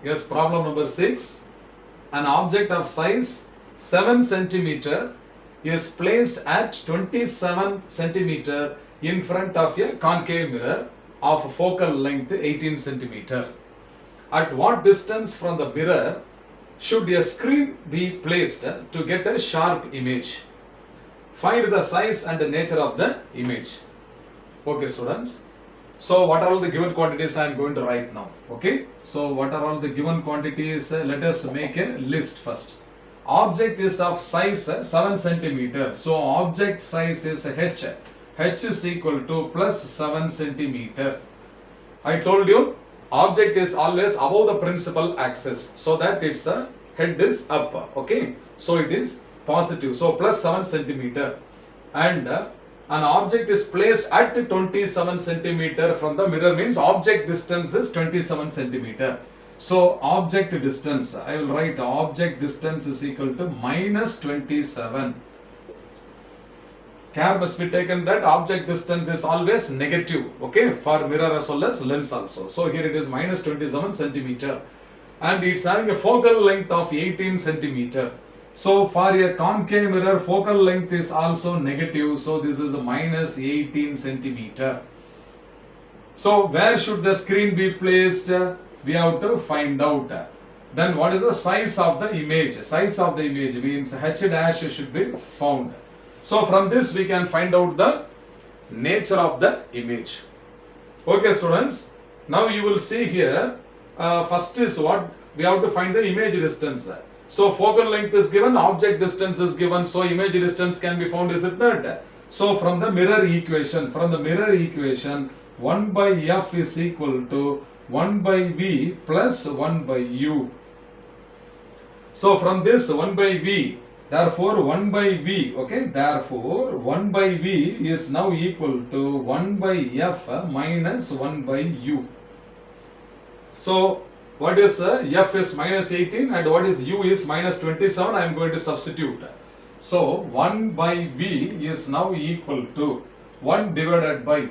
Yes, problem number 6. An object of size 7 centimeter is placed at 27 centimeter in front of a concave mirror of focal length 18 centimeter. At what distance from the mirror should a screen be placed to get a sharp image? Find the size and the nature of the image. Okay, students. So what are all the given quantities I am going to write now? Okay. So what are all the given quantities? Let us make a list first. Object is of size 7 centimeter. So object size is h. H is equal to plus 7 centimeter. I told you object is always above the principal axis, so that its head is up. Okay. So it is positive. So plus 7 centimeter. And an object is placed at 27 centimeter from the mirror, means object distance is 27 centimeter. So object distance, I will write object distance is equal to minus 27. Care must be taken that object distance is always negative, okay, for mirror as well as lens also. So here it is minus 27 centimeter and it's having a focal length of 18 centimeter. So for a concave mirror, focal length is also negative. So this is a minus 18 centimeter. So where should the screen be placed? We have to find out. Then what is the size of the image? Size of the image means h dash should be found. So from this we can find out the nature of the image. Okay, students. Now you will see here. First is what we have to find the image distance. So focal length is given, object distance is given, so image distance can be found, is it not? So from the mirror equation, 1 by f is equal to 1 by v plus 1 by u. So from this 1 by v, therefore 1 by v, okay, therefore 1 by v is now equal to 1 by f minus 1 by u. So what is f is minus 18 and what is u is minus 27. I am going to substitute. So 1 by v is now equal to 1 divided by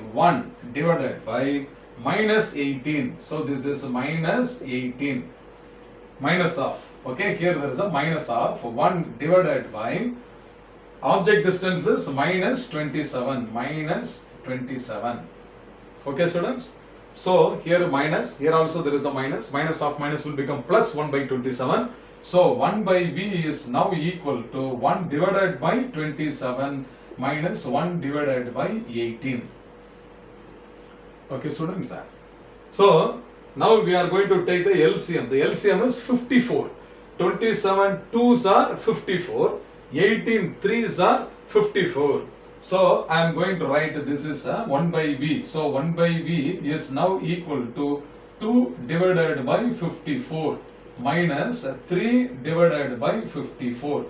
minus 18. So this is minus 18. Minus of. Okay, here there is a minus of 1 divided by object distance is minus 27. Minus 27. Okay, students. So here minus, here also there is a minus. Minus of minus will become plus 1 by 27. So 1 by v is now equal to 1 divided by 27 minus 1 divided by 18. Okay, students. So now we are going to take the LCM. The LCM is 54. 27 2s are 54. 18 3s are 54. So I am going to write this is 1 by v. So 1 by v is now equal to 2 divided by 54 minus 3 divided by 54.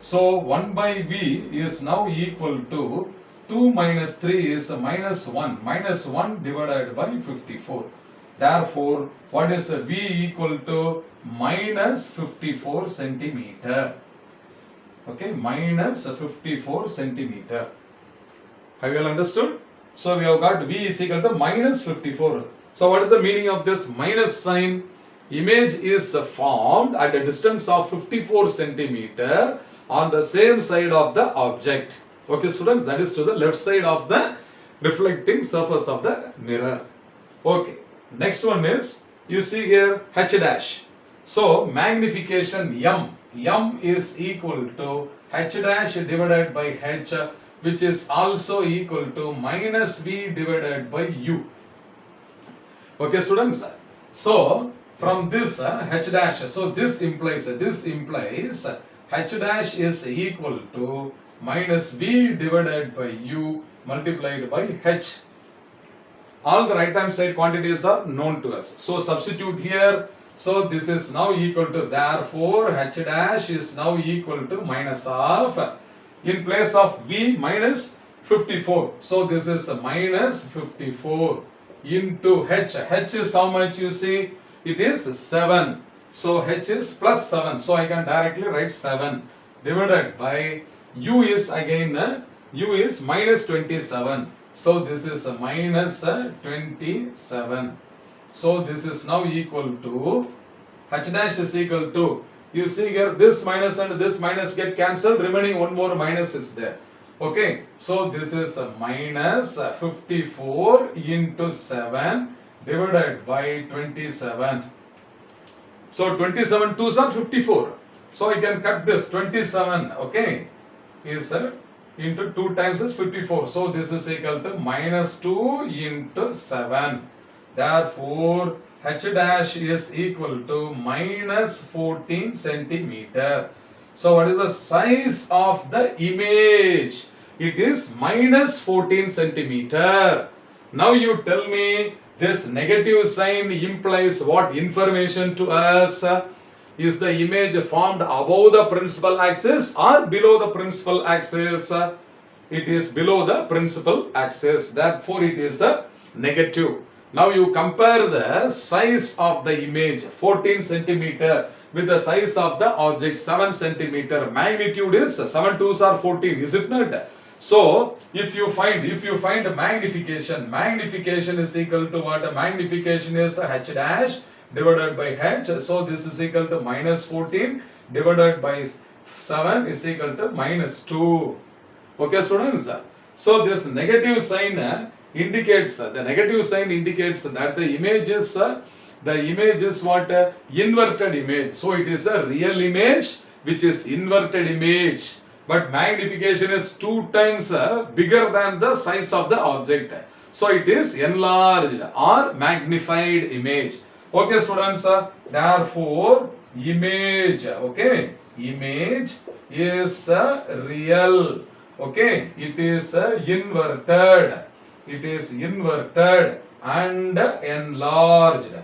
So 1 by v is now equal to 2 minus 3 is minus 1. Minus 1 divided by 54. Therefore, what is v equal to? Minus 54 centimeter. Okay, minus 54 centimeter. Have you all understood? So we have got v is equal to minus 54. So what is the meaning of this minus sign? Image is formed at a distance of 54 centimeter on the same side of the object. Okay, students, that is to the left side of the reflecting surface of the mirror. Okay, next one is, you see here h dash. So magnification m. M is equal to h dash divided by h, which is also equal to minus v divided by u. Okay, students. So from this h dash, so this implies h dash is equal to minus v divided by u multiplied by h. All the right hand side quantities are known to us. So substitute here. So this is now equal to, therefore h dash is now equal to minus of, in place of v minus 54. So this is minus 54 into h. H is how much, you see? It is 7. So h is plus 7. So I can directly write 7 divided by u is again u is minus 27. So this is minus 27. So this is now equal to h dash is equal to, you see here this minus and this minus get cancelled, remaining one more minus is there. Okay, so this is a minus 54 into 7 divided by 27. So 27 2s are 54. So I can cut this 27, okay, is into 2 times is 54. So this is equal to minus 2 into 7. Therefore, h dash is equal to minus 14 centimeter. So what is the size of the image? It is minus 14 centimeter. Now you tell me, this negative sign implies what information to us? Is the image formed above the principal axis or below the principal axis? It is below the principal axis. Therefore, it is a negative. Now you compare the size of the image 14 centimeter with the size of the object 7 centimeter. Magnitude is 7 2s are 14, is it not? So if you find magnification, magnification is equal to what? Magnification is h dash divided by h. So this is equal to minus 14 divided by 7 is equal to minus 2. Okay, students? So this negative sign indicates that the image is what? Inverted image. So it is a real image which is inverted image, but magnification is 2 times bigger than the size of the object. So it is enlarged or magnified image. Okay, students? Therefore, image, okay, image is real. Okay, it is inverted. It is inverted and enlarged.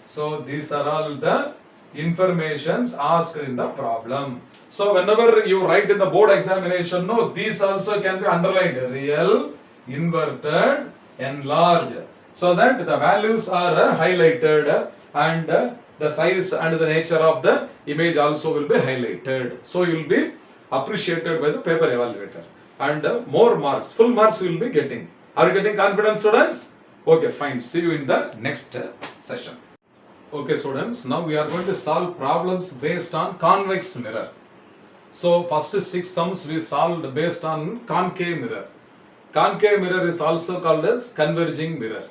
So these are all the informations asked in the problem. So whenever you write in the board examination, no, these also can be underlined: real, inverted, enlarged, so that the values are highlighted and the size and the nature of the image also will be highlighted. So you will be appreciated by the paper evaluator, and more marks, full marks you will be getting. Are you getting confident, students? Okay, fine. See you in the next session. Okay, students, now we are going to solve problems based on convex mirror. So first 6 sums we solved based on concave mirror. Concave mirror is also called as converging mirror,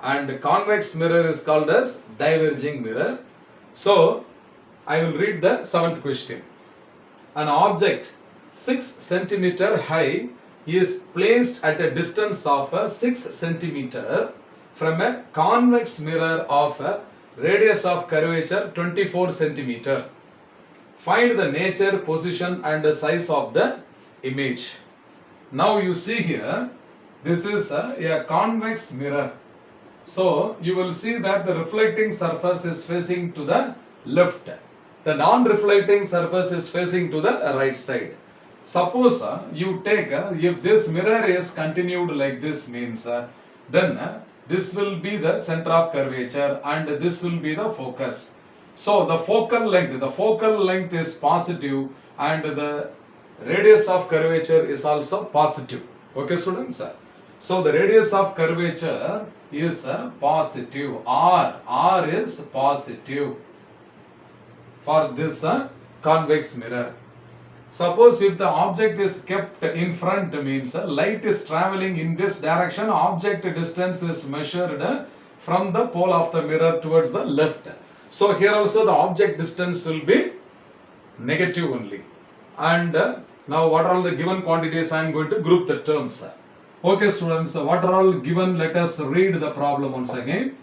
and convex mirror is called as diverging mirror. So I will read the 7th question. An object 6 centimeter high is placed at a distance of 6 centimeter from a convex mirror of a radius of curvature 24 centimeter. Find the nature, position and the size of the image. Now you see here, this is a convex mirror. So you will see that the reflecting surface is facing to the left. The non-reflecting surface is facing to the right side. Suppose you take, if this mirror is continued like this, means then this will be the center of curvature and this will be the focus. So the focal length is positive and the radius of curvature is also positive. Okay, students? So the radius of curvature is positive. R is positive for this convex mirror. Suppose if the object is kept in front, means light is traveling in this direction, object distance is measured from the pole of the mirror towards the left. So here also the object distance will be negative only. And now what are all the given quantities? I am going to group the terms. Okay, students, what are all given? Let us read the problem once again.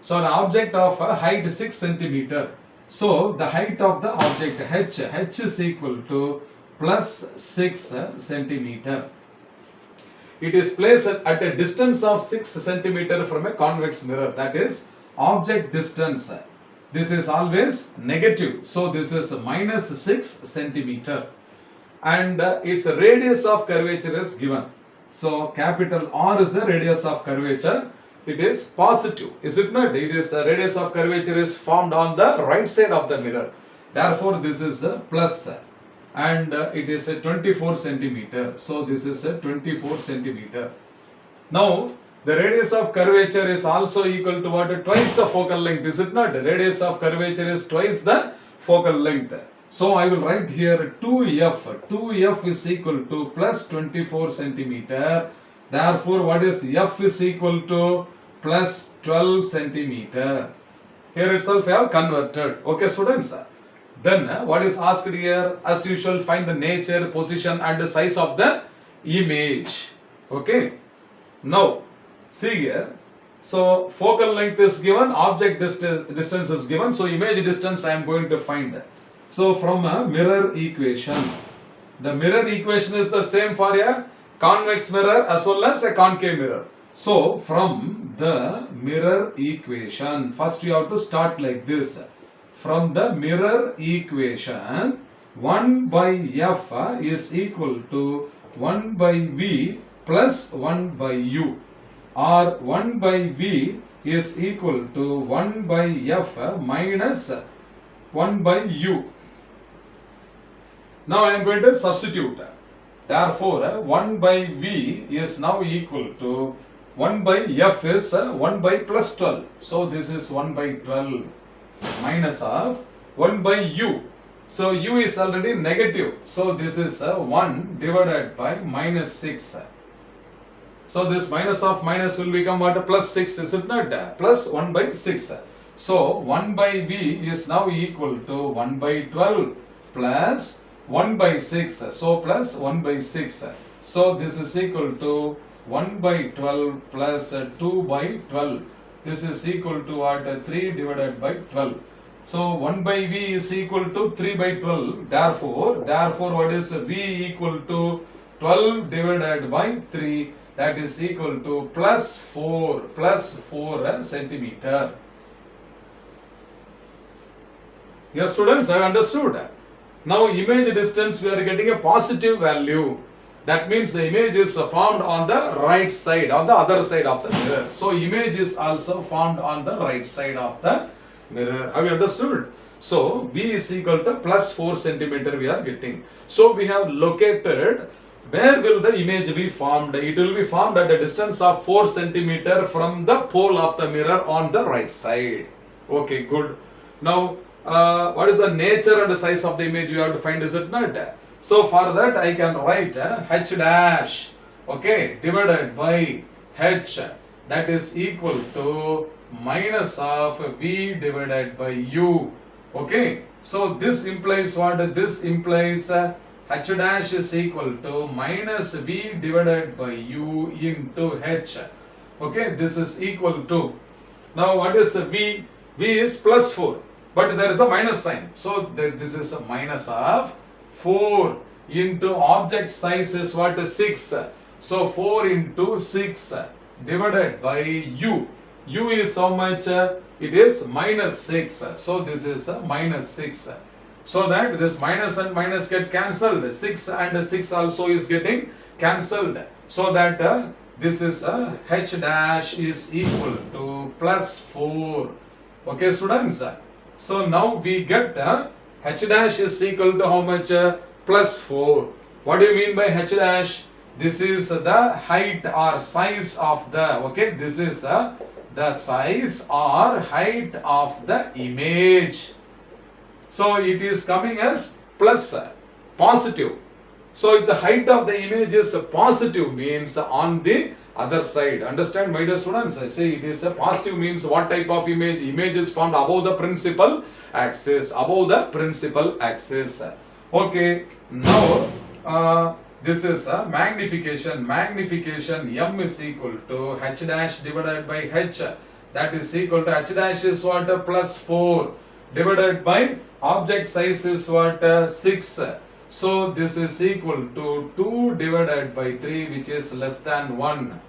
So an object of height 6 centimeter. So the height of the object h is equal to plus 6 centimeter. It is placed at a distance of 6 centimeter from a convex mirror. That is object distance. This is always negative. So this is minus 6 centimeter. And its radius of curvature is given. So capital R is the radius of curvature. It is positive, is it not? It is radius of curvature is formed on the right side of the mirror. Therefore, this is plus, and it is 24 centimeter. So this is 24 centimeter. Now, The radius of curvature is also equal to what? Twice the focal length, is it not? The radius of curvature is twice the focal length. So I will write here 2f. 2f is equal to plus 24 centimeter. Therefore, what is f is equal to plus 12 centimeter. Here itself I have converted. Okay, students. Then what is asked here? As usual, find the nature, position and the size of the image. Okay. Now, see here. So, focal length is given, object distance is given. So, image distance I am going to find. So, from a mirror equation. The mirror equation is the same for a convex mirror as well as a concave mirror. So, from the mirror equation, first you have to start like this. From the mirror equation, 1 by f is equal to 1 by v plus 1 by u, or 1 by v is equal to 1 by f minus 1 by u. Now I am going to substitute. Therefore, 1 by v is now equal to 1 by f is 1 by plus 12. So this is 1 by 12 minus of 1 by u. So u is already negative. So this is 1 divided by minus 6. So this minus of minus will become what? Plus 6, is it not? Plus 1 by 6. So 1 by v is now equal to 1 by 12 plus 1 by 6. So plus 1 by 6. So this is equal to 1 by 12 plus 2 by 12. This is equal to what? 3 divided by 12. So 1 by v is equal to 3 by 12. Therefore what is v equal to 12 divided by 3, that is equal to plus 4 centimeter. Yes, students, I understood. Now image distance we are getting a positive value. That means the image is formed on the right side, on the other side of the mirror. So image is also formed on the right side of the mirror. Have you understood? So v is equal to plus 4 centimeter we are getting. So we have located where will the image be formed. It will be formed at a distance of 4 centimeter from the pole of the mirror on the right side. Okay, good. Now what is the nature and the size of the image we have to find, is it not? So for that I can write h dash, okay, divided by h, that is equal to minus of v divided by u. Okay, so this implies what? This implies h dash is equal to minus v divided by u into h. Okay, this is equal to, now what is v? V is plus 4, but there is a minus sign. So this is a minus of 4 into object size is what? 6. So 4 into 6 divided by u. U is how much? It is minus 6. So this is minus 6. So that this minus and minus get cancelled. 6 and 6 also is getting cancelled. So that this is h dash is equal to plus 4. Okay, students. So now we get h dash is equal to how much? Plus 4. What do you mean by h dash? This is the height or size of the, okay, this is the size or height of the image. So it is coming as plus, positive. So if the height of the image is positive, means on the other side. Understand, my dear students? I say it is a positive means what type of image? Image is formed above the principal axis. Above the principal axis. Okay, now this is a magnification. Magnification m is equal to h dash divided by h. That is equal to h dash is what? Plus 4 divided by object size is what? 6. So this is equal to 2 divided by 3, which is less than 1.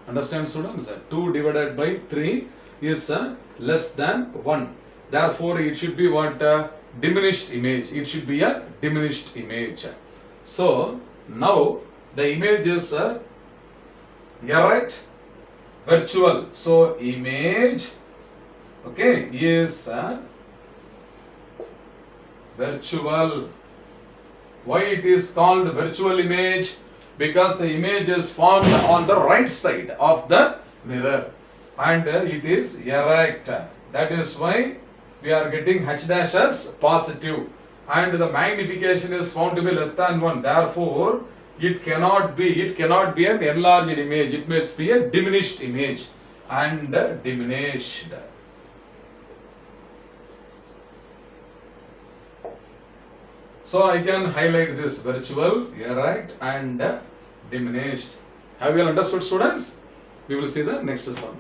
Understand, students? 2 divided by 3 is less than 1. Therefore it should be what? Diminished image. It should be a diminished image. So now the image is erect, virtual. So image, okay, is virtual. Why it is called virtual image? because the image is formed on the right side of the mirror and it is erect. That is why we are getting h dash as positive and the magnification is found to be less than 1. Therefore, it cannot be an enlarged image. It must be a diminished image and diminished. So I can highlight this virtual, erect and diminished. Have you understood, students? We will see the next sum.